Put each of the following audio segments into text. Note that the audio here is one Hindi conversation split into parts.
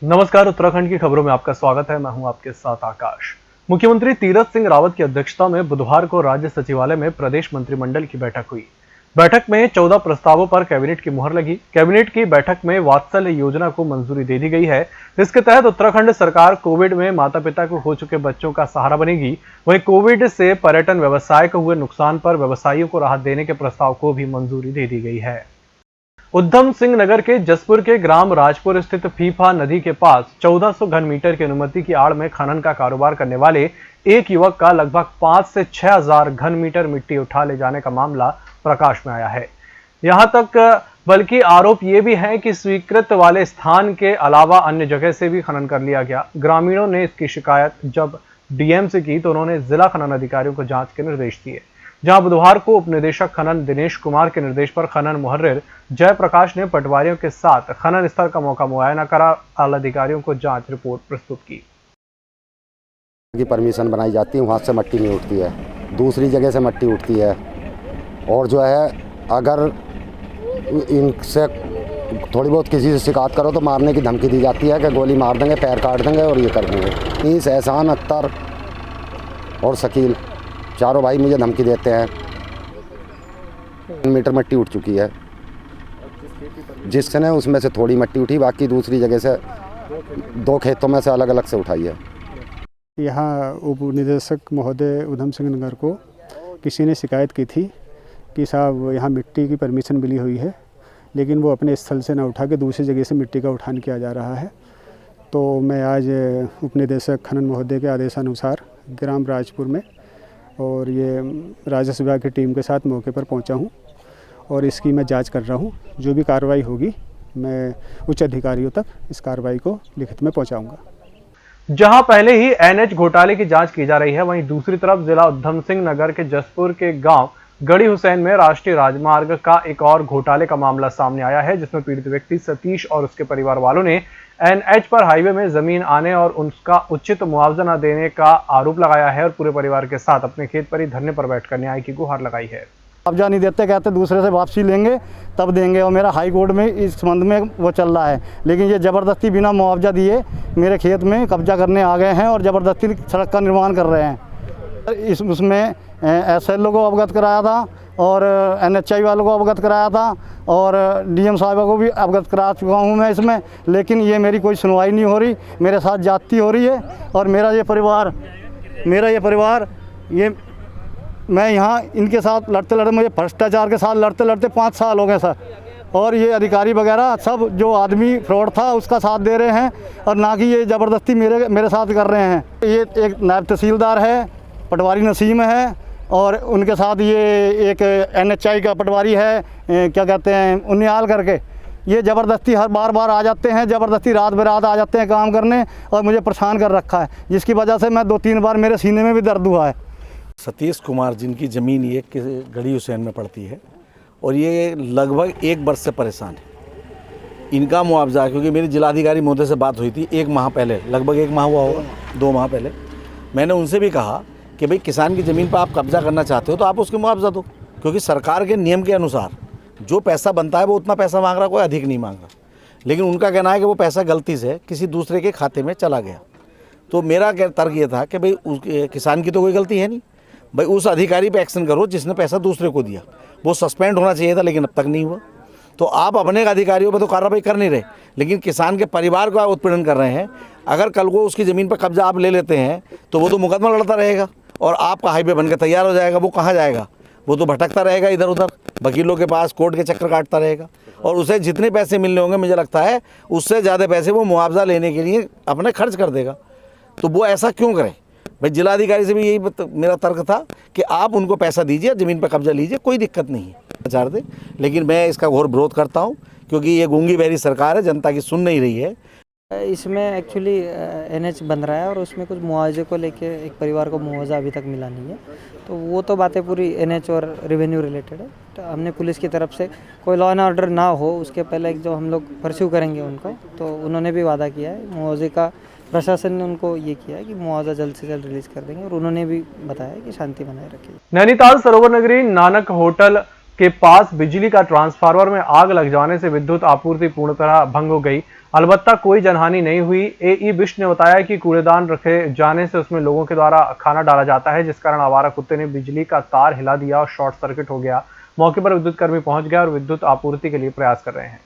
नमस्कार, उत्तराखंड की खबरों में आपका स्वागत है। मैं हूं आपके साथ आकाश। मुख्यमंत्री तीरथ सिंह रावत की अध्यक्षता में बुधवार को राज्य सचिवालय में प्रदेश मंत्रिमंडल की बैठक हुई। बैठक में 14 प्रस्तावों पर कैबिनेट की मुहर लगी। कैबिनेट की बैठक में वात्सल्य योजना को मंजूरी दे दी गई है। इसके तहत उत्तराखंड सरकार कोविड में माता पिता को हो चुके बच्चों का सहारा बनेगी। वहीं कोविड से पर्यटन व्यवसाय को हुए नुकसान पर व्यवसायियों को राहत देने के प्रस्ताव को भी मंजूरी दे दी गई है। उधम सिंह नगर के जसपुर के ग्राम राजपुर स्थित फीफा नदी के पास 1400 घन मीटर की अनुमति की आड़ में खनन का कारोबार करने वाले एक युवक का लगभग 5 से 6000 घन मीटर मिट्टी उठा ले जाने का मामला प्रकाश में आया है। यहां तक बल्कि आरोप ये भी है कि स्वीकृत वाले स्थान के अलावा अन्य जगह से भी खनन कर लिया गया। ग्रामीणों ने इसकी शिकायत जब डीएम से की तो उन्होंने जिला खनन अधिकारियों को जांच के निर्देश दिए। जहां बुधवार को उप निदेशक खनन दिनेश कुमार के निर्देश पर खनन मुहर्रिर जयप्रकाश ने पटवारियों के साथ खनन स्थल का मौका मुआयना करा। आला अधिकारियों को जांच रिपोर्ट प्रस्तुत की परमिशन बनाई जाती है, वहाँ से मट्टी नहीं उठती है, दूसरी जगह से मट्टी उठती है। और जो है अगर इनसे थोड़ी बहुत किसी से शिकायत करो तो मारने की धमकी दी जाती है कि गोली मार देंगे, पैर काट देंगे और ये कर देंगे। इस एहसान, अख्तर और शकील चारों भाई मुझे धमकी देते हैं। मीटर मट्टी उठ चुकी है, जिसने उसमें से थोड़ी मट्टी उठी, बाकी दूसरी जगह से 2 खेतों में से अलग अलग से उठाई है। यहाँ उप निदेशक महोदय उधम सिंह नगर को किसी ने शिकायत की थी कि साहब यहाँ मिट्टी की परमिशन मिली हुई है, लेकिन वो अपने स्थल से ना उठा के दूसरी जगह से मिट्टी का उठान किया जा रहा है। तो मैं आज उप निदेशक खनन महोदय के आदेशानुसार ग्राम राजपुर में और ये राजस्व विभाग की टीम के साथ मौके पर पहुंचा हूं और इसकी मैं जांच कर रहा हूं। जो भी कार्रवाई होगी मैं उच्च अधिकारियों तक इस कार्रवाई को लिखित में पहुंचाऊंगा। जहां पहले ही एनएच घोटाले की जांच की जा रही है, वहीं दूसरी तरफ जिला उधम सिंह नगर के जसपुर के गांव गढ़ी हुसैन में राष्ट्रीय राजमार्ग का एक और घोटाले का मामला सामने आया है, जिसमें पीड़ित व्यक्ति सतीश और उसके परिवार वालों ने एनएच पर हाईवे में जमीन आने और उसका उचित मुआवजा न देने का आरोप लगाया है और पूरे परिवार के साथ अपने खेत पर ही धरने पर बैठकर न्याय की गुहार लगाई है। मुआवजा नहीं देते, कहते दूसरे से वापसी लेंगे तब देंगे, और मेरा हाई कोर्ट में इस संबंध में वो चल रहा है। लेकिन ये ज़बरदस्ती बिना मुआवजा दिए मेरे खेत में कब्जा करने आ गए हैं और ज़बरदस्ती सड़क का निर्माण कर रहे हैं। उसमें SLO को अवगत कराया था और NHI वालों को अवगत कराया था और DM साहिबा को भी अवगत करा चुका हूँ मैं इसमें, लेकिन ये मेरी कोई सुनवाई नहीं हो रही। मेरे साथ जाती हो रही है और मेरा ये परिवार मैं यहाँ इनके साथ लड़ते लड़ते, मुझे भ्रष्टाचार के साथ लड़ते लड़ते 5 साल हो गए सर। और ये अधिकारी वगैरह सब जो आदमी फ्रॉड था उसका साथ दे रहे हैं और ना कि ये ज़बरदस्ती मेरे साथ कर रहे हैं। ये एक नायब तहसीलदार है, पटवारी नसीम है, और उनके साथ ये एक NHI का पटवारी है, क्या कहते हैं, उन्याल करके। ये ज़बरदस्ती हर बार आ जाते हैं, ज़बरदस्ती रात बेरात आ जाते हैं काम करने और मुझे परेशान कर रखा है, जिसकी वजह से मैं 2-3 बार मेरे सीने में भी दर्द हुआ है। सतीश कुमार, जिनकी ज़मीन ये गढ़ी हुसैन में पड़ती है और ये लगभग 1 वर्ष से परेशान है। इनका मुआवजा, क्योंकि मेरी जिलाधिकारी महोदय से बात हुई थी 1 माह पहले, लगभग 1 माह हुआ होगा, 2 माह पहले। मैंने उनसे भी कहा कि भाई किसान की ज़मीन पर आप कब्जा करना चाहते हो तो आप उसके मुआवजा दो, क्योंकि सरकार के नियम के अनुसार जो पैसा बनता है वो उतना पैसा मांग रहा, कोई अधिक नहीं मांग रहा। लेकिन उनका कहना है कि वो पैसा गलती से किसी दूसरे के खाते में चला गया। तो मेरा तर्क ये था कि भाई किसान की तो कोई गलती है नहीं, भाई उस अधिकारी पे एक्शन करो जिसने पैसा दूसरे को दिया। वो सस्पेंड होना चाहिए था, लेकिन अब तक नहीं हुआ। तो आप अपने अधिकारियों पर तो कार्रवाई कर नहीं रहे, लेकिन किसान के परिवार को आप उत्पीड़न कर रहे हैं। अगर कल को उसकी ज़मीन पर कब्जा आप ले लेते हैं तो वो तो मुकदमा लड़ता रहेगा और आपका हाईवे बनकर तैयार हो जाएगा। वो कहाँ जाएगा? वो तो भटकता रहेगा इधर उधर, वकीलों के पास, कोर्ट के चक्कर काटता रहेगा, और उसे जितने पैसे मिलने होंगे मुझे लगता है उससे ज़्यादा पैसे वो मुआवजा लेने के लिए अपने खर्च कर देगा। तो वो ऐसा क्यों करे? भाई जिलाधिकारी से भी यही मेरा तर्क था कि आप उनको पैसा दीजिए, ज़मीन पर कब्जा लीजिए, कोई दिक्कत नहीं है, विचार दे। लेकिन मैं इसका घोर विरोध करता हूँ, क्योंकि ये गूंगी बहरी सरकार है, जनता की सुन नहीं रही है। इसमें एक्चुअली NH बन रहा है और उसमें कुछ मुआवजे को लेके एक परिवार को मुआवजा अभी तक मिला नहीं है। तो वो तो बातें पूरी NH और रेवेन्यू रिलेटेड है। तो हमने पुलिस की तरफ से कोई लॉ एंड ऑर्डर ना हो उसके पहले जो हम लोग परस्यू करेंगे उनको, तो उन्होंने भी वादा किया है मुआवजे का। प्रशासन ने उनको ये किया है कि मुआवजा जल्द से जल्द रिलीज कर देंगे और उन्होंने भी बताया कि शांति बनाए रखिए। नैनीताल सरोवर नगरी नानक होटल के पास बिजली का ट्रांसफार्मर में आग लग जाने से विद्युत आपूर्ति पूर्णतः भंग हो गई। अलबत्ता कोई जनहानि नहीं हुई। एई बिष्ट ने बताया कि कूड़ेदान रखे जाने से उसमें लोगों के द्वारा खाना डाला जाता है, जिस कारण आवारा कुत्ते ने बिजली का तार हिला दिया और शॉर्ट सर्किट हो गया। मौके पर विद्युत कर्मी पहुंच गया और विद्युत आपूर्ति के लिए प्रयास कर रहे हैं।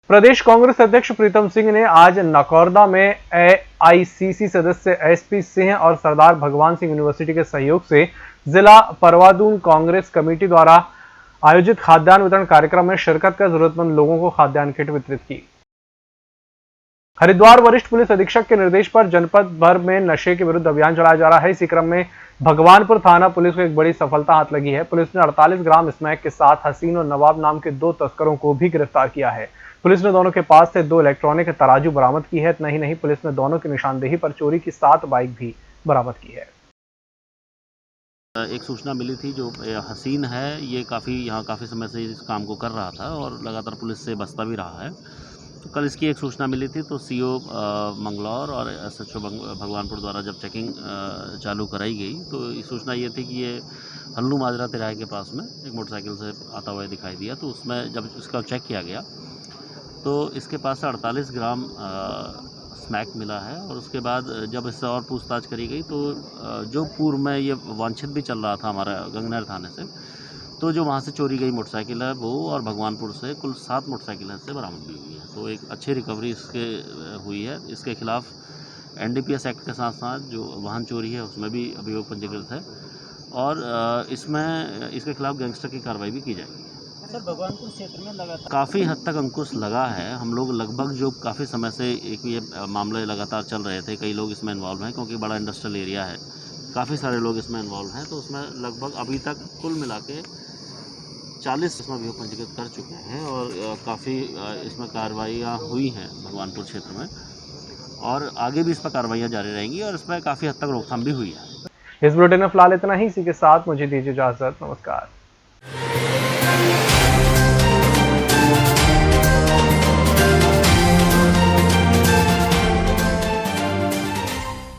प्रदेश कांग्रेस अध्यक्ष प्रीतम सिंह ने आज नकौरदा में एआईसीसी सदस्य एसपी सिंह और सरदार भगवान सिंह यूनिवर्सिटी के सहयोग से जिला परवादून कांग्रेस कमेटी द्वारा आयोजित खाद्यान्न वितरण कार्यक्रम में शिरकत कर जरूरतमंद लोगों को खाद्यान्न किट वितरित की। हरिद्वार वरिष्ठ पुलिस अधीक्षक के निर्देश पर जनपद भर में नशे के विरुद्ध अभियान चलाया जा रहा है। इसी क्रम में भगवानपुर थाना पुलिस को एक बड़ी सफलता हाथ लगी है। पुलिस ने 48 ग्राम स्मैक के साथ हसीन और नवाब नाम के 2 तस्करों को भी गिरफ्तार किया है। पुलिस ने दोनों के पास से 2 इलेक्ट्रॉनिक तराजू बरामद की है। इतना ही नहीं, पुलिस ने दोनों की निशानदेही पर चोरी की 7 बाइक भी बरामद की है। एक सूचना मिली थी, जो हसीन है ये काफ़ी समय से इस काम को कर रहा था और लगातार पुलिस से बचता भी रहा है। तो कल इसकी एक सूचना मिली थी, तो सीओ मंगलौर और एसएचओ भगवानपुर द्वारा जब चेकिंग चालू कराई गई तो सूचना ये थी कि ये हल्लू माजरा तिराहे के पास में एक मोटरसाइकिल से आता हुआ दिखाई दिया। तो उसमें जब इसका चेक किया गया तो इसके पास से 48 ग्राम स्मैक मिला है। और उसके बाद जब इससे और पूछताछ करी गई तो जो पूर्व में ये वांछित भी चल रहा था हमारा गंगनहर थाने से, तो जो वहाँ से चोरी गई मोटरसाइकिल है वो और भगवानपुर से कुल 7 मोटरसाइकिलें से बरामद भी हुई है। तो एक अच्छी रिकवरी इसके हुई है। इसके खिलाफ एनडीपीएस एक्ट के साथ साथ जो वाहन चोरी है उसमें भी अभियोग पंजीकृत है और इसमें इसके खिलाफ गैंगस्टर की कार्रवाई भी की जाएगी। सर, भगवानपुर क्षेत्र में लगातार काफ़ी हद तक अंकुश लगा है। हम लोग लगभग जो काफ़ी समय से एक ये मामले लगातार चल रहे थे, कई लोग इसमें इन्वॉल्व हैं क्योंकि बड़ा इंडस्ट्रियल एरिया है, काफ़ी सारे लोग इसमें इन्वॉल्व हैं। तो उसमें लगभग अभी तक कुल मिला के 40 इसमें अभियोग पंजीकृत कर चुके हैं और काफ़ी इसमें कार्रवाइयाँ हुई हैं भगवानपुर क्षेत्र में और आगे भी इस पर कार्रवाइयाँ जारी रहेंगी और इसमें काफ़ी हद तक रोकथाम भी हुई है। इस बुलेटिन में फिलहाल इतना ही। इसी के साथ मुझे दीजिए इजाजत। नमस्कार।